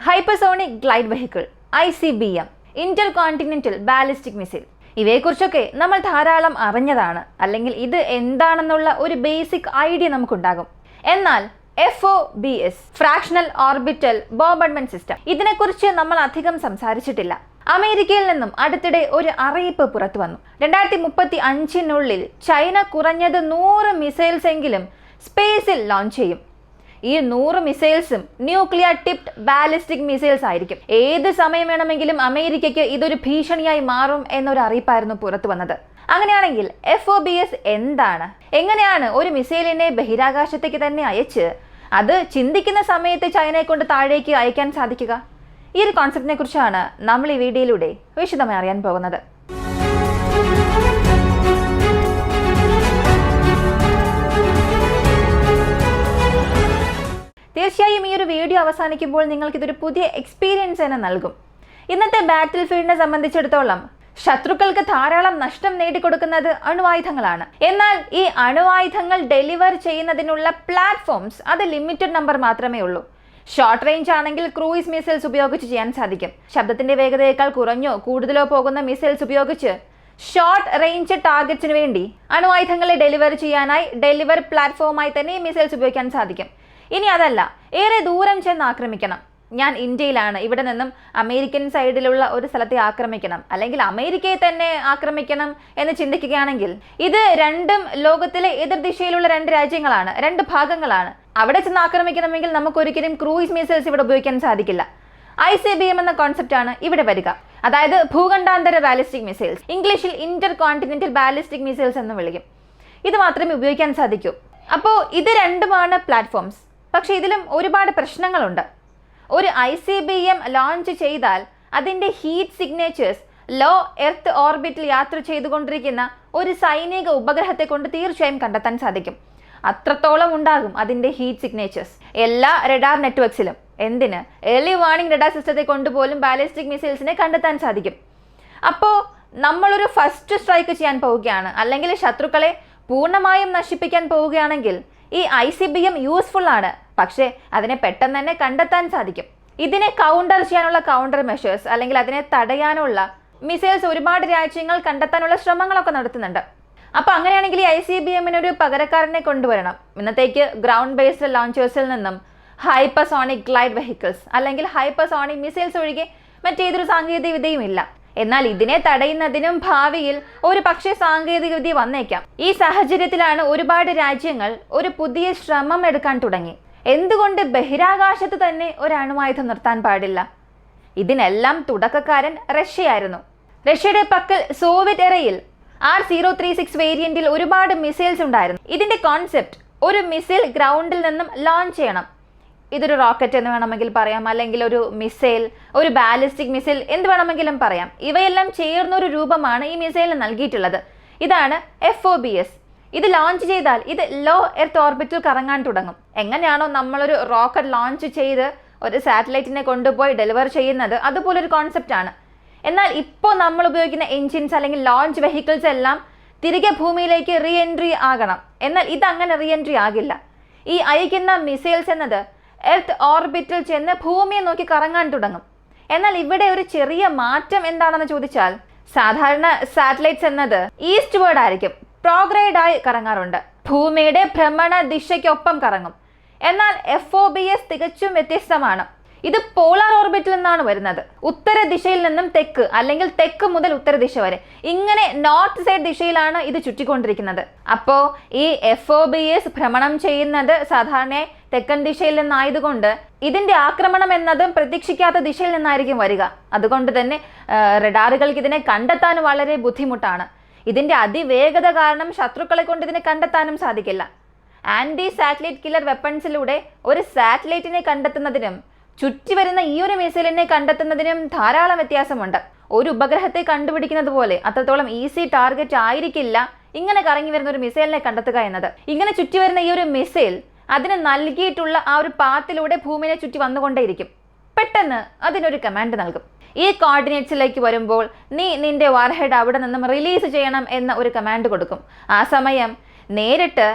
Hypersonic glide vehicle ICBM, intercontinental ballistic missile. ഇവയെക്കുറിച്ചൊക്കെ നമ്മൾ ധാരാളം അറിഞ്ഞതാണ്, അല്ലെങ്കിൽ ഇത് എന്താണെന്നുള്ള ഒരു ബേസിക് ഐഡിയ നമുക്കുണ്ടാകും. എന്നാൽ FOBS, ഫ്രാക്ഷണൽ ഓർബിറ്റൽ ബോംബർഡ്മെന്റ് സിസ്റ്റം, ഇതിനെക്കുറിച്ച് നമ്മൾ അധികം സംസാരിച്ചിട്ടില്ല. അമേരിക്കയിൽ നിന്നും അടുത്തിടെ ഒരു അറിയിപ്പ് പുറത്തു വന്നു. 2035 ചൈന കുറഞ്ഞത് 100 മിസൈൽസ് എങ്കിലും സ്പേസിൽ ലോഞ്ച് ചെയ്യും. ഈ 100 മിസൈൽസും ന്യൂക്ലിയർ ടിപ്ഡ് ബാലിസ്റ്റിക് മിസൈൽസ് ആയിരിക്കും. ഏത് സമയം വേണമെങ്കിലും അമേരിക്കയ്ക്ക് ഇതൊരു ഭീഷണിയായി മാറും എന്നൊരു അറിയിപ്പായിരുന്നു പുറത്തു വന്നത്. അങ്ങനെയാണെങ്കിൽ FOBS എന്താണ്? എങ്ങനെയാണ് ഒരു മിസൈലിനെ ബഹിരാകാശത്തേക്ക് തന്നെ അയച്ച് അത് ചിന്തിക്കുന്ന സമയത്ത് ചൈനയെ കൊണ്ട് താഴേക്ക് അയക്കാൻ സാധിക്കുക? ഈ ഒരു കോൺസെപ്റ്റിനെ കുറിച്ചാണ് നമ്മൾ ഈ വീഡിയോയിലൂടെ വിശദമായി അറിയാൻ പോകുന്നത്. തീർച്ചയായും ഈ ഒരു വീഡിയോ അവസാനിക്കുമ്പോൾ നിങ്ങൾക്കിതൊരു പുതിയ എക്സ്പീരിയൻസ് തന്നെ നൽകും. ഇന്നത്തെ ബാറ്റിൽ ഫീൽഡിനെ സംബന്ധിച്ചിടത്തോളം ശത്രുക്കൾക്ക് ധാരാളം നഷ്ടം നേടിക്കൊടുക്കുന്നത് അണുവായുധങ്ങളാണ്. എന്നാൽ ഈ അണുവായുധങ്ങൾ ഡെലിവർ ചെയ്യുന്നതിനുള്ള പ്ലാറ്റ്ഫോംസ് അത് ലിമിറ്റഡ് നമ്പർ മാത്രമേ ഉള്ളൂ. ഷോർട്ട് റേഞ്ച് ആണെങ്കിൽ ക്രൂയിസ് മിസൈൽസ് ഉപയോഗിച്ച് ചെയ്യാൻ സാധിക്കും. ശബ്ദത്തിന്റെ വേഗതയേക്കാൾ കുറഞ്ഞോ കൂടുതലോ പോകുന്ന മിസൈൽസ് ഉപയോഗിച്ച് ഷോർട്ട് റേഞ്ച് ടാർഗറ്റ്സിന് വേണ്ടി അണുവായുധങ്ങളെ ഡെലിവർ ചെയ്യാനായി ഡെലിവർ പ്ലാറ്റ്ഫോമായി തന്നെ ഈ മിസൈൽസ് ഉപയോഗിക്കാൻ സാധിക്കും. ഇനി അതല്ല, ഏറെ ദൂരം ചെന്ന് ആക്രമിക്കണം, ഞാൻ ഇന്ത്യയിലാണ്, ഇവിടെ നിന്നും അമേരിക്കൻ സൈഡിലുള്ള ഒരു സ്ഥലത്തെ ആക്രമിക്കണം, അല്ലെങ്കിൽ അമേരിക്കയെ തന്നെ ആക്രമിക്കണം എന്ന് ചിന്തിക്കുകയാണെങ്കിൽ ഇത് രണ്ടും ലോകത്തിലെ എതിർദിശയിലുള്ള 2 രാജ്യങ്ങളാണ്, 2 ഭാഗങ്ങളാണ്. അവിടെ ചെന്ന് ആക്രമിക്കണമെങ്കിൽ നമുക്കൊരിക്കലും ക്രൂയിസ് മിസൈൽസ് ഇവിടെ ഉപയോഗിക്കാൻ സാധിക്കില്ല. ICBM എന്ന കോൺസെപ്റ്റ് ആണ് ഇവിടെ വരിക. അതായത് ഭൂഖണ്ഡാന്തര ബാലിസ്റ്റിക് മിസൈൽസ്, ഇംഗ്ലീഷിൽ ഇന്റർ കോണ്ടിനെന്റൽ ബാലിസ്റ്റിക് മിസൈൽസ് എന്ന് വിളിക്കും. ഇത് മാത്രമേ ഉപയോഗിക്കാൻ സാധിക്കൂ. അപ്പോൾ ഇത് രണ്ടുമാണ് പ്ലാറ്റ്ഫോംസ്. പക്ഷെ ഇതിലും ഒരുപാട് പ്രശ്നങ്ങളുണ്ട്. ഒരു ICBM ലോഞ്ച് ചെയ്താൽ അതിൻ്റെ ഹീറ്റ് സിഗ്നേച്ചേഴ്സ് ലോ എർത്ത് ഓർബിറ്റിൽ യാത്ര ചെയ്തുകൊണ്ടിരിക്കുന്ന ഒരു സൈനിക ഉപഗ്രഹത്തെ കൊണ്ട് തീർച്ചയായും കണ്ടെത്താൻ സാധിക്കും. അത്രത്തോളം ഉണ്ടാകും അതിൻ്റെ ഹീറ്റ് സിഗ്നേച്ചേഴ്സ് എല്ലാ റഡാർ നെറ്റ്വർക്സിലും. എന്തിന്, ഏർലി വാർണിംഗ് റഡാർ സിസ്റ്റത്തെ കൊണ്ടുപോലും ബാലിസ്റ്റിക് മിസൈൽസിനെ കണ്ടെത്താൻ സാധിക്കും. അപ്പോൾ നമ്മളൊരു ഫസ്റ്റ് സ്ട്രൈക്ക് ചെയ്യാൻ പോവുകയാണ്, അല്ലെങ്കിൽ ശത്രുക്കളെ പൂർണ്ണമായും നശിപ്പിക്കാൻ പോവുകയാണെങ്കിൽ ഈ ICBM യൂസ്ഫുൾ ആണ്. പക്ഷേ അതിനെ പെട്ടെന്ന് തന്നെ കണ്ടെത്താൻ സാധിക്കും. ഇതിനെ കൗണ്ടർ ചെയ്യാനുള്ള കൗണ്ടർ മെഷേഴ്സ്, അല്ലെങ്കിൽ അതിനെ തടയാനുള്ള മിസൈൽസ് ഒരുപാട് രാജ്യങ്ങൾ കണ്ടെത്താനുള്ള ശ്രമങ്ങളൊക്കെ നടത്തുന്നുണ്ട്. അപ്പോൾ അങ്ങനെയാണെങ്കിൽ ഈ ICBMനൊരു പകരക്കാരനെ കൊണ്ടുവരണം. ഇന്നത്തേക്ക് ഗ്രൗണ്ട് ബേസ്ഡ് ലോഞ്ചേഴ്സിൽ നിന്നും ഹൈപ്പർസോണിക് ഗ്ലൈഡ് വെഹിക്കിൾസ് അല്ലെങ്കിൽ ഹൈപ്പർസോണിക് മിസൈൽസ് ഒഴികെ മറ്റേതൊരു സാങ്കേതിക വിദ്യയും ഇല്ല. എന്നാൽ ഇതിനെ തടയുന്നതിനും ഭാവിയിൽ ഒരു പക്ഷേ സാങ്കേതിക വിദ്യ വന്നേക്കാം. ഈ സാഹചര്യത്തിലാണ് ഒരുപാട് രാജ്യങ്ങൾ ഒരു പുതിയ ശ്രമം എടുക്കാൻ തുടങ്ങി. എന്തുകൊണ്ട് ബഹിരാകാശത്ത് തന്നെ ഒരു അണുവായുധം നിർത്താൻ പാടില്ല? ഇതിനെല്ലാം തുടക്കക്കാരൻ റഷ്യയായിരുന്നു. റഷ്യയുടെ പക്കൽ സോവിയറ്റ് എറയിൽ R036 വേരിയന്റിൽ ഒരുപാട് മിസൈൽസ് ഉണ്ടായിരുന്നു. ഇതിന്റെ കോൺസെപ്റ്റ് ഒരു മിസൈൽ ഗ്രൗണ്ടിൽ നിന്നും ലോഞ്ച് ചെയ്യണം. ഇതൊരു റോക്കറ്റ് എന്ന് വേണമെങ്കിൽ പറയാം, അല്ലെങ്കിൽ ഒരു മിസൈൽ, ഒരു ബാലിസ്റ്റിക് മിസൈൽ, എന്ത് വേണമെങ്കിലും പറയാം. ഇവയെല്ലാം ചേർന്നൊരു രൂപമാണ് ഈ മിസൈലിന് നൽകിയിട്ടുള്ളത്. ഇതാണ് FOBS. ഇത് ലോഞ്ച് ചെയ്താൽ ഇത് ലോ എർത്ത് ഓർബിറ്റിൽ കറങ്ങാൻ തുടങ്ങും. എങ്ങനെയാണോ നമ്മളൊരു റോക്കറ്റ് ലോഞ്ച് ചെയ്ത് ഒരു സാറ്റലൈറ്റിനെ കൊണ്ടുപോയി ഡെലിവർ ചെയ്യുന്നത്, അതുപോലൊരു കോൺസെപ്റ്റ് ആണ്. എന്നാൽ ഇപ്പോൾ നമ്മൾ ഉപയോഗിക്കുന്ന എൻജിൻസ് അല്ലെങ്കിൽ ലോഞ്ച് വെഹിക്കിൾസ് എല്ലാം തിരികെ ഭൂമിയിലേക്ക് റീ എൻട്രി ആകണം. എന്നാൽ ഇതങ്ങനെ റീ എൻട്രി ആകില്ല. ഈ അയക്കുന്ന മിസൈൽസ് എന്നത് എർത്ത് ഓർബിറ്റിൽ ചെന്ന് ഭൂമിയെ നോക്കി കറങ്ങാൻ തുടങ്ങും. എന്നാൽ ഇവിടെ ഒരു ചെറിയ മാറ്റം എന്താണെന്ന് ചോദിച്ചാൽ, സാധാരണ സാറ്റലൈറ്റ്സ് എന്നത് ഈസ്റ്റ് വേർഡ് ആയിരിക്കും, പ്രോഗ്രേഡായി കറങ്ങാറുണ്ട്, ഭൂമിയുടെ ഭ്രമണ ദിശയ്ക്കൊപ്പം കറങ്ങും. എന്നാൽ FOBS തികച്ചും വ്യത്യസ്തമാണ്. ഇത് പോളാർ ഓർബിറ്റിൽ നിന്നാണ് വരുന്നത്. ഉത്തര ദിശയിൽ നിന്നും തെക്ക്, അല്ലെങ്കിൽ തെക്ക് മുതൽ ഉത്തര ദിശ വരെ, ഇങ്ങനെ നോർത്ത് സൈഡ് ദിശയിലാണ് ഇത് ചുറ്റിക്കൊണ്ടിരിക്കുന്നത്. അപ്പോൾ ഈ FOBS ഭ്രമണം ചെയ്യുന്നത് സാധാരണയായി തെക്കൻ ദിശയിൽ നിന്നായതുകൊണ്ട് ഇതിന്റെ ആക്രമണം എന്നതും പ്രതീക്ഷിക്കാത്ത ദിശയിൽ നിന്നായിരിക്കും വരിക. അതുകൊണ്ട് തന്നെ റഡാറുകൾക്ക് ഇതിനെ കണ്ടെത്താൻ വളരെ ബുദ്ധിമുട്ടാണ്. ഇതിന്റെ അതിവേഗത കാരണം ശത്രുക്കളെ കൊണ്ട് ഇതിനെ കണ്ടെത്താനും സാധിക്കില്ല. ആന്റി സാറ്റലൈറ്റ് കില്ലർ വെപ്പൺസിലൂടെ ഒരു സാറ്റലൈറ്റിനെ കണ്ടെത്തുന്നതിനും ചുറ്റി വരുന്ന ഈ ഒരു മിസൈലിനെ കണ്ടെത്തുന്നതിനും ധാരാളം വ്യത്യാസമുണ്ട്. ഒരു ഉപഗ്രഹത്തെ കണ്ടുപിടിക്കുന്നത് പോലെ അത്രത്തോളം ഈസി ടാർഗറ്റ് ആയിരിക്കില്ല ഇങ്ങനെ കറങ്ങി വരുന്ന ഒരു മിസൈലിനെ കണ്ടെത്തുക എന്നത്. ഇങ്ങനെ ചുറ്റി വരുന്ന ഈ ഒരു മിസൈൽ അതിന് നൽകിയിട്ടുള്ള ആ ഒരു പാത്തിലൂടെ ഭൂമിയെ ചുറ്റി വന്നുകൊണ്ടേയിരിക്കും. പെട്ടെന്ന് അതിനൊരു കമാൻഡ് നൽകും. ഈ കോർഡിനേറ്റ്സിലേക്ക് വരുമ്പോൾ നീ നിന്റെ വാർഹെഡ് അവിടെ നിന്നും റിലീസ് ചെയ്യണം എന്ന ഒരു കമാൻഡ് കൊടുക്കും. ആ സമയം നേരിട്ട്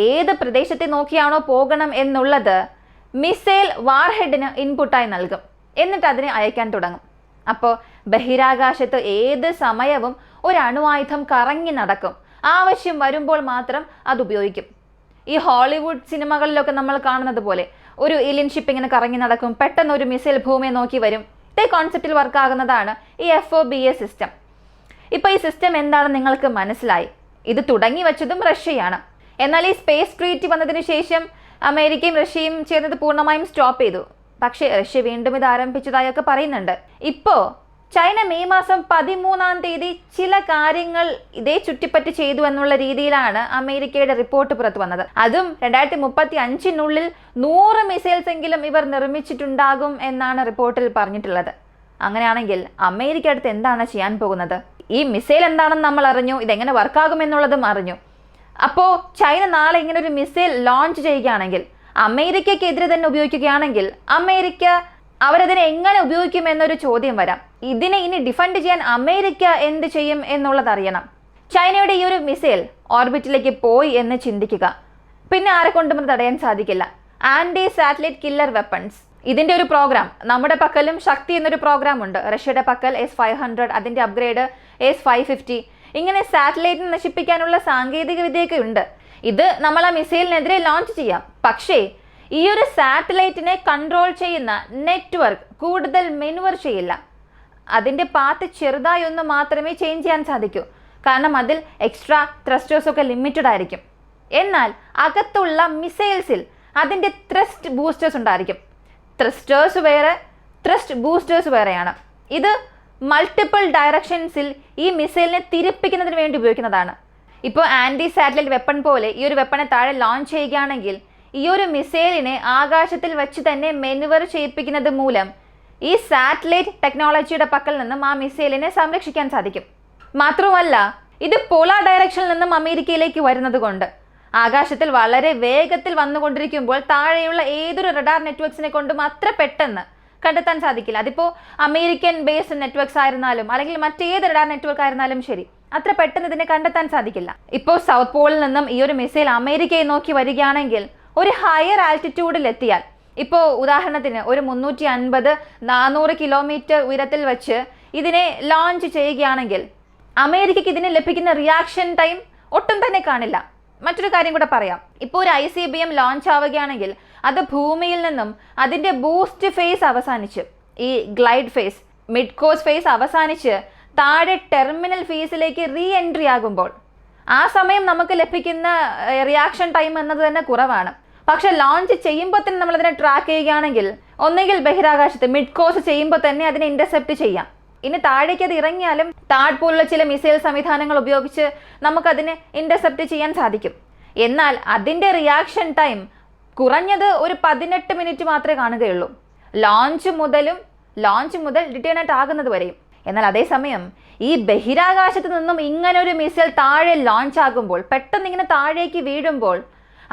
ഏത് പ്രദേശത്തെ നോക്കിയാണോ പോകണം എന്നുള്ളത് മിസൈൽ വാർഹെഡിന് ഇൻപുട്ടായി നൽകും. എന്നിട്ട് അതിനെ അയക്കാൻ തുടങ്ങും. അപ്പോൾ ബഹിരാകാശത്ത് ഏത് സമയവും ഒരു അണുവായുധം കറങ്ങി നടക്കും. ആവശ്യം വരുമ്പോൾ മാത്രം അത് ഉപയോഗിക്കും. ഈ ഹോളിവുഡ് സിനിമകളിലൊക്കെ നമ്മൾ കാണുന്നത് പോലെ ഒരു ഏലിയൻ ഷിപ്പ് ഇങ്ങനെ കറങ്ങി നടക്കും, പെട്ടെന്ന് ഒരു മിസൈൽ ഭൂമിയെ നോക്കി വരും. ഇതേ കോൺസെപ്റ്റിൽ വർക്കാകുന്നതാണ് ഈ FOBA സിസ്റ്റം. ഇപ്പോൾ ഈ സിസ്റ്റം എന്താണെന്ന് നിങ്ങൾക്ക് മനസ്സിലായി. ഇത് തുടങ്ങി വെച്ചതും റഷ്യയാണ്. എന്നാൽ ഈ സ്പേസ് ട്രീറ്റ് വന്നതിന് ശേഷം അമേരിക്കയും റഷ്യയും ചേർന്നത് പൂർണ്ണമായും സ്റ്റോപ്പ് ചെയ്തു. പക്ഷേ റഷ്യ വീണ്ടും ഇത് ആരംഭിച്ചതായൊക്കെ പറയുന്നുണ്ട്. ഇപ്പോൾ ചൈന മെയ് മാസം 13 ചില കാര്യങ്ങൾ ഇതേ ചുറ്റിപ്പറ്റി ചെയ്തു എന്നുള്ള രീതിയിലാണ് അമേരിക്കയുടെ റിപ്പോർട്ട് പുറത്തു വന്നത്. അതും 2035 100 മിസൈൽസ് എങ്കിലും ഇവർ നിർമ്മിച്ചിട്ടുണ്ടാകും എന്നാണ് റിപ്പോർട്ടിൽ പറഞ്ഞിട്ടുള്ളത്. അങ്ങനെയാണെങ്കിൽ അമേരിക്ക അടുത്ത് എന്താണ് ചെയ്യാൻ പോകുന്നത്? ഈ മിസൈൽ എന്താണെന്ന് നമ്മൾ അറിഞ്ഞു, ഇതെങ്ങനെ വർക്കാകുമെന്നുള്ളതും അറിഞ്ഞു. അപ്പോൾ ചൈന നാളെ ഇങ്ങനെ ഒരു മിസൈൽ ലോഞ്ച് ചെയ്യുകയാണെങ്കിൽ, അമേരിക്കയ്ക്കെതിരെ തന്നെ ഉപയോഗിക്കുകയാണെങ്കിൽ, അമേരിക്ക അവരതിനെ എങ്ങനെ ഉപയോഗിക്കുമെന്നൊരു ചോദ്യം വരാം. ഇതിനെ ഇനി ഡിഫെൻഡ് ചെയ്യാൻ അമേരിക്ക എന്ത് ചെയ്യും എന്നുള്ളത് അറിയണം. ചൈനയുടെ ഈ ഒരു മിസൈൽ ഓർബിറ്റിലേക്ക് പോയി എന്ന് ചിന്തിക്കുക. പിന്നെ ആരെ കൊണ്ടും തടയാൻ സാധിക്കില്ല. ആന്റി സാറ്റലൈറ്റ് കില്ലർ വെപ്പൺസ്, ഇതിന്റെ ഒരു പ്രോഗ്രാം നമ്മുടെ പക്കലും ശക്തി എന്നൊരു പ്രോഗ്രാം ഉണ്ട്. റഷ്യയുടെ പക്കൽ S-500, അതിന്റെ അപ്ഗ്രേഡ് S-550. ഇങ്ങനെ സാറ്റലൈറ്റിനെ നശിപ്പിക്കാനുള്ള സാങ്കേതിക വിദ്യയൊക്കെ ഉണ്ട്. ഇത് നമ്മൾ ആ മിസൈലിനെതിരെ ലോഞ്ച് ചെയ്യാം. പക്ഷേ ഈ ഒരു സാറ്റലൈറ്റിനെ കൺട്രോൾ ചെയ്യുന്ന നെറ്റ്വർക്ക് കൂടുതൽ മെനുവർ ചെയ്യില്ല. അതിൻ്റെ പാത്ത് ചെറുതായി ഒന്ന് മാത്രമേ ചേഞ്ച് ചെയ്യാൻ സാധിക്കൂ. കാരണം അതിൽ എക്സ്ട്രാ ത്രസ്റ്റേഴ്സ് ഒക്കെ ലിമിറ്റഡ് ആയിരിക്കും. എന്നാൽ അകത്തുള്ള മിസൈൽസിൽ അതിൻ്റെ ത്രസ്റ്റ് ബൂസ്റ്റേഴ്സ് ഉണ്ടായിരിക്കും. ത്രസ്റ്റേഴ്സ് വേറെ, ത്രസ്റ്റ് ബൂസ്റ്റേഴ്സ് വേറെയാണ്. ഇത് മൾട്ടിപ്പിൾ ഡയറക്ഷൻസിൽ ഈ മിസൈലിനെ തിരിപ്പിക്കുന്നതിന് വേണ്ടി ഉപയോഗിക്കുന്നതാണ്. ഇപ്പോൾ ആൻറ്റി സാറ്റലൈറ്റ് വെപ്പൺ പോലെ ഈ ഒരു വെപ്പണെ താഴെ ലോഞ്ച് ചെയ്യുകയാണെങ്കിൽ ഈ ഒരു മിസൈലിനെ ആകാശത്തിൽ വെച്ച് തന്നെ മെനുവർ ചെയ്യിപ്പിക്കുന്നത് മൂലം ഈ സാറ്റലൈറ്റ് ടെക്നോളജിയുടെ പക്കൽ നിന്നും ആ മിസൈലിനെ സംരക്ഷിക്കാൻ സാധിക്കും. മാത്രമല്ല ഇത് പോളാർ ഡയറക്ഷനിൽ നിന്നും അമേരിക്കയിലേക്ക് വരുന്നത് കൊണ്ട് ആകാശത്തിൽ വളരെ വേഗത്തിൽ വന്നുകൊണ്ടിരിക്കുമ്പോൾ താഴെയുള്ള ഏതൊരു റഡാർ നെറ്റ്വർക്സിനെ കൊണ്ടും അത്ര പെട്ടെന്ന് കണ്ടെത്താൻ സാധിക്കില്ല. അതിപ്പോൾ അമേരിക്കൻ ബേസ്ഡ് നെറ്റ്വർക്ക്സ് ആയിരുന്നാലും അല്ലെങ്കിൽ മറ്റേത് റഡാർ നെറ്റ്വർക്ക് ആയിരുന്നാലും ശരി, അത്ര പെട്ടെന്ന് ഇതിനെ കണ്ടെത്താൻ സാധിക്കില്ല. ഇപ്പോൾ സൗത്ത് പോളിൽ നിന്നും ഈ ഒരു മിസൈൽ അമേരിക്കയെ നോക്കി വരികയാണെങ്കിൽ ഒരു ഹയർ ആൾട്ടിറ്റ്യൂഡിൽ എത്തിയാൽ, ഇപ്പോൾ ഉദാഹരണത്തിന് ഒരു 350-400 കിലോമീറ്റർ ഉയരത്തിൽ വെച്ച് ഇതിനെ ലോഞ്ച് ചെയ്യുകയാണെങ്കിൽ അമേരിക്കയ്ക്ക് ഇതിന് ലഭിക്കുന്ന റിയാക്ഷൻ ടൈം ഒട്ടും തന്നെ കാണില്ല. മറ്റൊരു കാര്യം കൂടെ പറയാം. ഇപ്പോൾ ഒരു ICBM ലോഞ്ച് ആവുകയാണെങ്കിൽ അത് ഭൂമിയിൽ നിന്നും അതിൻ്റെ ബൂസ്റ്റ് ഫേസ് അവസാനിച്ച്, ഈ glide phase, mid course phase അവസാനിച്ച് താഴെ ടെർമിനൽ ഫേസിലേക്ക് റീ എൻട്രി ആകുമ്പോൾ ആ സമയം നമുക്ക് ലഭിക്കുന്ന റിയാക്ഷൻ ടൈം എന്നത് തന്നെ കുറവാണ്. പക്ഷെ ലോഞ്ച് ചെയ്യുമ്പോൾ തന്നെ നമ്മളതിനെ ട്രാക്ക് ചെയ്യുകയാണെങ്കിൽ ഒന്നുകിൽ ബഹിരാകാശത്ത് മിഡ് കോഴ്സ് ചെയ്യുമ്പോൾ തന്നെ അതിനെ ഇൻ്റർസെപ്റ്റ് ചെയ്യാം. ഇനി താഴേക്ക് അത് ഇറങ്ങിയാലും താഴ് പോലുള്ള ചില മിസൈൽ സംവിധാനങ്ങൾ ഉപയോഗിച്ച് നമുക്കതിനെ ഇൻ്റർസെപ്റ്റ് ചെയ്യാൻ സാധിക്കും. എന്നാൽ അതിൻ്റെ റിയാക്ഷൻ ടൈം കുറഞ്ഞത് ഒരു 18 മിനിറ്റ് മാത്രമേ കാണുകയുള്ളൂ, ലോഞ്ച് മുതൽ റിട്ടേൺ ആയിട്ട് ആകുന്നത് വരെയും. എന്നാൽ അതേസമയം ഈ ബഹിരാകാശത്ത് നിന്നും ഇങ്ങനെ ഒരു മിസൈൽ താഴെ ലോഞ്ച് ആകുമ്പോൾ, പെട്ടെന്ന് ഇങ്ങനെ താഴേക്ക് വീഴുമ്പോൾ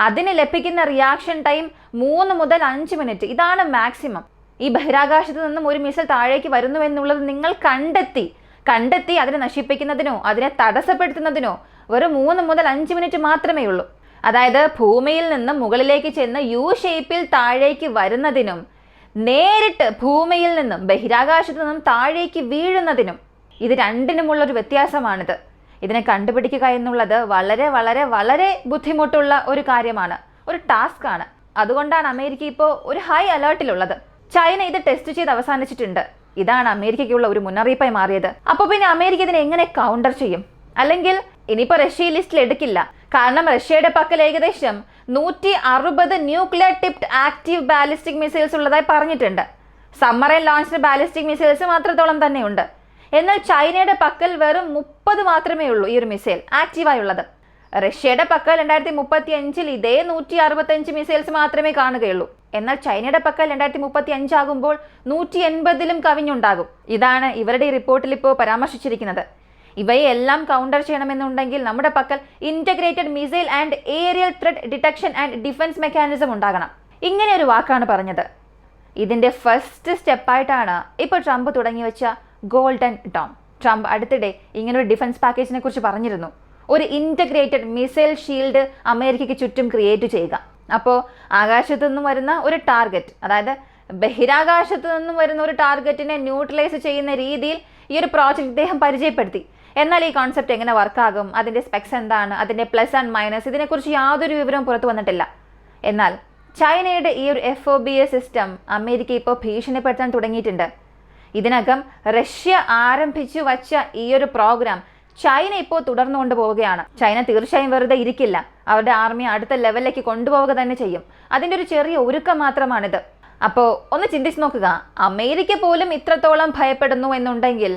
അതിന് ലഭിക്കുന്ന റിയാക്ഷൻ ടൈം 3 മുതൽ 5 മിനിറ്റ്. ഇതാണ് മാക്സിമം. ഈ ബഹിരാകാശത്ത് നിന്നും ഒരു മിസൈൽ താഴേക്ക് വരുന്നു എന്നുള്ളത് നിങ്ങൾ കണ്ടെത്തി അതിനെ നശിപ്പിക്കുന്നതിനോ അതിനെ തടസ്സപ്പെടുത്തുന്നതിനോ വെറും 3 മുതൽ 5 മിനിറ്റ് മാത്രമേ ഉള്ളൂ. അതായത് ഭൂമിയിൽ നിന്നും മുകളിലേക്ക് ചെന്ന് U ഷേപ്പിൽ താഴേക്ക് വരുന്നതിനും നേരിട്ട് ഭൂമിയിൽ നിന്നും ബഹിരാകാശത്ത് നിന്നും താഴേക്ക് വീഴുന്നതിനും ഇത് രണ്ടിനുമുള്ളൊരു വ്യത്യാസമാണിത്. ഇതിനെ കണ്ടുപിടിക്കുക എന്നുള്ളത് വളരെ വളരെ വളരെ ബുദ്ധിമുട്ടുള്ള ഒരു കാര്യമാണ്, ഒരു ടാസ്ക് ആണ്. അതുകൊണ്ടാണ് അമേരിക്ക ഇപ്പോൾ ഒരു ഹൈ അലേർട്ടിലുള്ളത്. ചൈന ഇത് ടെസ്റ്റ് ചെയ്ത് അവസാനിച്ചിട്ടുണ്ട്. ഇതാണ് അമേരിക്കയ്ക്കുള്ള ഒരു മുന്നറിയിപ്പായി മാറിയത്. അപ്പോൾ പിന്നെ അമേരിക്ക ഇതിനെ എങ്ങനെ കൗണ്ടർ ചെയ്യും? അല്ലെങ്കിൽ ഇനിയിപ്പോൾ റഷ്യ ലിസ്റ്റിൽ എടുക്കില്ല. കാരണം റഷ്യയുടെ പക്കൽ ഏകദേശം 160 nuclear tipped active ballistic missiles ഉള്ളതായി പറഞ്ഞിട്ടുണ്ട്. സബ്മറൈൻ ലോഞ്ച്ഡ് ബാലിസ്റ്റിക് മിസൈൽസ് മാത്രത്തോളം തന്നെയുണ്ട്. എന്നാൽ ചൈനയുടെ പക്കൽ വെറും 30 മാത്രമേ ഉള്ളൂ ഈ ഒരു മിസൈൽ ആക്റ്റീവായുള്ളത്. റഷ്യയുടെ പക്കൽ 2035 ഇതേ 165 മിസൈൽസ് മാത്രമേ കാണുകയുള്ളൂ. എന്നാൽ ചൈനയുടെ പക്കൽ 2035 ആകുമ്പോൾ 180 കവിഞ്ഞുണ്ടാകും. ഇതാണ് ഇവരുടെ ഈ റിപ്പോർട്ടിൽ ഇപ്പോൾ പരാമർശിച്ചിരിക്കുന്നത്. ഇവയെല്ലാം കൗണ്ടർ ചെയ്യണമെന്നുണ്ടെങ്കിൽ നമ്മുടെ പക്കൽ integrated missile and aerial threat detection and defence mechanism ഉണ്ടാകണം. ഇങ്ങനെ ഒരു വാക്കാണ് പറഞ്ഞത്. ഇതിൻ്റെ ഫസ്റ്റ് സ്റ്റെപ്പായിട്ടാണ് ഇപ്പോൾ ട്രംപ് തുടങ്ങി വെച്ച ഗോൾഡൻ ഡോം. ട്രംപ് അടുത്തിടെ ഇങ്ങനൊരു ഡിഫൻസ് പാക്കേജിനെ കുറിച്ച് പറഞ്ഞിരുന്നു. ഒരു ഇൻ്റഗ്രേറ്റഡ് മിസൈൽ ഷീൽഡ് അമേരിക്കയ്ക്ക് ചുറ്റും ക്രിയേറ്റ് ചെയ്യുക. അപ്പോൾ ആകാശത്തു നിന്നും വരുന്ന ഒരു ടാർഗറ്റ്, അതായത് ബഹിരാകാശത്തു നിന്നും വരുന്ന ഒരു ടാർഗറ്റിനെ ന്യൂട്രലൈസ് ചെയ്യുന്ന രീതിയിൽ ഈ ഒരു പ്രോജക്റ്റ് ഇദ്ദേഹം പരിചയപ്പെടുത്തി. എന്നാൽ ഈ കോൺസെപ്റ്റ് എങ്ങനെ വർക്കാകും, അതിൻ്റെ സ്പെക്സ് എന്താണ്, അതിൻ്റെ പ്ലസ് ആൻഡ് മൈനസ്, ഇതിനെക്കുറിച്ച് യാതൊരു വിവരവും പുറത്തു വന്നിട്ടില്ല. എന്നാൽ ചൈനയുടെ ഈ ഒരു FOBS സിസ്റ്റം അമേരിക്ക ഇപ്പോൾ ഭീഷണിപ്പെടുത്താൻ തുടങ്ങിയിട്ടുണ്ട്. ഇതിനകം റഷ്യ ആരംഭിച്ചു വച്ച ഈ ഒരു പ്രോഗ്രാം ചൈന ഇപ്പോൾ തുടർന്നുകൊണ്ട് പോവുകയാണ്. ചൈന തീർച്ചയായും വെറുതെ ഇരിക്കില്ല. അവരുടെ ആർമിയെ അടുത്ത ലെവലിലേക്ക് കൊണ്ടുപോവുക തന്നെ ചെയ്യും. അതിൻ്റെ ഒരു ചെറിയ ഒരുക്കം മാത്രമാണിത്. അപ്പോൾ ഒന്ന് ചിന്തിച്ച് നോക്കുക, അമേരിക്ക പോലും ഇത്രത്തോളം ഭയപ്പെടുന്നു എന്നുണ്ടെങ്കിൽ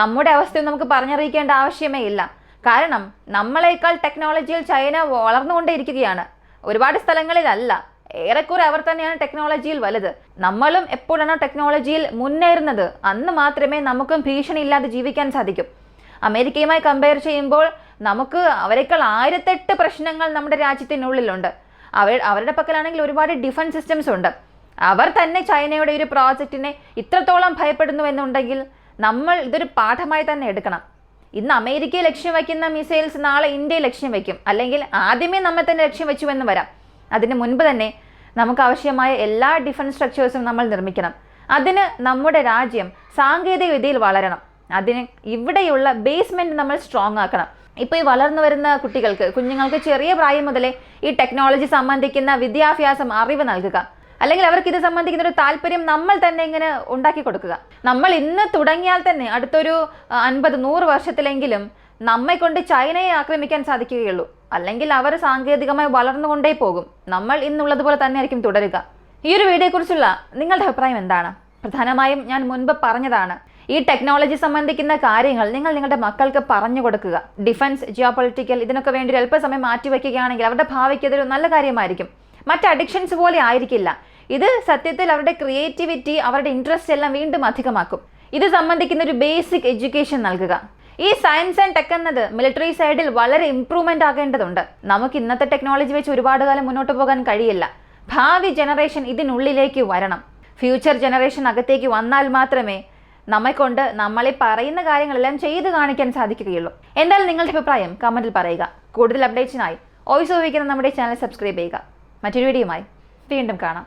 നമ്മുടെ അവസ്ഥയും നമുക്ക് പറഞ്ഞറിയിക്കേണ്ട ആവശ്യമേ ഇല്ല. കാരണം നമ്മളെക്കാൾ ടെക്നോളജിയിൽ ചൈന വളർന്നുകൊണ്ടേയിരിക്കുകയാണ്. ഒരുപാട് സ്ഥലങ്ങളിലല്ല, ഏറെക്കുറെ അവർ തന്നെയാണ് ടെക്നോളജിയിൽ വലുത്. നമ്മളും എപ്പോഴാണോ ടെക്നോളജിയിൽ മുന്നേറുന്നത് അന്ന് മാത്രമേ നമുക്കും ഭീഷണി ഇല്ലാതെ ജീവിക്കാൻ സാധിക്കും. അമേരിക്കയുമായി കമ്പയർ ചെയ്യുമ്പോൾ നമുക്ക് അവരെക്കാൾ 1008 പ്രശ്നങ്ങൾ നമ്മുടെ രാജ്യത്തിനുള്ളിലുണ്ട്. അവരുടെ പക്കലാണെങ്കിൽ ഒരുപാട് ഡിഫൻസ് സിസ്റ്റംസ് ഉണ്ട്. അവർ തന്നെ ചൈനയുടെ ഒരു പ്രോജക്റ്റിനെ ഇത്രത്തോളം ഭയപ്പെടുന്നു എന്നുണ്ടെങ്കിൽ നമ്മൾ ഇതൊരു പാഠമായി തന്നെ എടുക്കണം. ഇന്ന് അമേരിക്കയെ ലക്ഷ്യം വയ്ക്കുന്ന മിസൈൽസ് നാളെ ഇന്ത്യയെ ലക്ഷ്യം വയ്ക്കും, അല്ലെങ്കിൽ ആദ്യമേ നമ്മെ തന്നെ ലക്ഷ്യം വെച്ചു എന്ന് വരാം. അതിന് മുൻപ് തന്നെ നമുക്ക് ആവശ്യമായ എല്ലാ ഡിഫൻസ് സ്ട്രക്ചേഴ്സും നമ്മൾ നിർമ്മിക്കണം. അതിന് നമ്മുടെ രാജ്യം സാങ്കേതിക വിദ്യയിൽ വളരണം. അതിന് ഇവിടെയുള്ള ബേസ്മെൻറ്റ് നമ്മൾ സ്ട്രോങ് ആക്കണം. ഇപ്പോൾ ഈ വളർന്നു വരുന്ന കുഞ്ഞുങ്ങൾക്ക് ചെറിയ പ്രായം മുതലേ ഈ ടെക്നോളജി സംബന്ധിക്കുന്ന വിദ്യാഭ്യാസം, അറിവ് നൽകുക. അല്ലെങ്കിൽ അവർക്ക് ഇത് സംബന്ധിക്കുന്ന ഒരു താല്പര്യം നമ്മൾ തന്നെ ഇങ്ങനെ ഉണ്ടാക്കി കൊടുക്കുക. നമ്മൾ ഇന്ന് തുടങ്ങിയാൽ തന്നെ അടുത്തൊരു 50-100 വർഷത്തിലെങ്കിലും നമ്മെ കൊണ്ട് ചൈനയെ ആക്രമിക്കാൻ സാധിക്കുകയുള്ളൂ. അല്ലെങ്കിൽ അവർ സാങ്കേതികമായി വളർന്നുകൊണ്ടേ പോകും. നമ്മൾ ഇന്നുള്ളതുപോലെ തന്നെ ആയിരിക്കും തുടരുക. ഈ ഒരു വീഡിയോയെക്കുറിച്ചുള്ള നിങ്ങളുടെ അഭിപ്രായം എന്താണ്? പ്രധാനമായും ഞാൻ മുൻപ് പറഞ്ഞതാണ്, ഈ ടെക്നോളജി സംബന്ധിക്കുന്ന കാര്യങ്ങൾ നിങ്ങളുടെ മക്കൾക്ക് പറഞ്ഞു കൊടുക്കുക. ഡിഫൻസ്, ജിയോപൊളിറ്റിക്കൽ ഇതിനൊക്കെ വേണ്ടി അല്പസമയം മാറ്റിവെക്കുകയാണെങ്കിൽ അവരുടെ ഭാവിക്ക് അതൊരു നല്ല കാര്യമായിരിക്കും. മറ്റ് അഡിക്ഷൻസ് പോലെ ആയിരിക്കില്ല. ഇത് സത്യത്തിൽ അവരുടെ ക്രിയേറ്റിവിറ്റി, അവരുടെ ഇൻട്രസ്റ്റ് എല്ലാം വീണ്ടും അധികമാക്കും. ഇത് സംബന്ധിക്കുന്ന ഒരു ബേസിക് എഡ്യൂക്കേഷൻ നൽകുക. ഈ സയൻസ് ആൻഡ് ടെക് എന്നത് മിലിറ്ററി സൈഡിൽ വളരെ ഇംപ്രൂവ്മെന്റ് ആകേണ്ടതുണ്ട്. നമുക്ക് ഇന്നത്തെ ടെക്നോളജി വെച്ച് ഒരുപാട് കാലം മുന്നോട്ട് പോകാൻ കഴിയില്ല. ഭാവി ജനറേഷൻ ഇതിനുള്ളിലേക്ക് വരണം. ഫ്യൂച്ചർ ജനറേഷൻ അകത്തേക്ക് വന്നാൽ മാത്രമേ നമ്മെക്കൊണ്ട് നമ്മളെ പറയുന്ന കാര്യങ്ങളെല്ലാം ചെയ്തു കാണിക്കാൻ സാധിക്കുകയുള്ളൂ. എന്തായാലും നിങ്ങളുടെ അഭിപ്രായം കമന്റിൽ പറയുക. കൂടുതൽ അപ്ഡേറ്റ്സിനായി വോയിസ് ഉപയോഗിക്കുന്ന നമ്മുടെ ചാനൽ സബ്സ്ക്രൈബ് ചെയ്യുക. മറ്റൊരു വീഡിയോയുമായി വീണ്ടും കാണാം.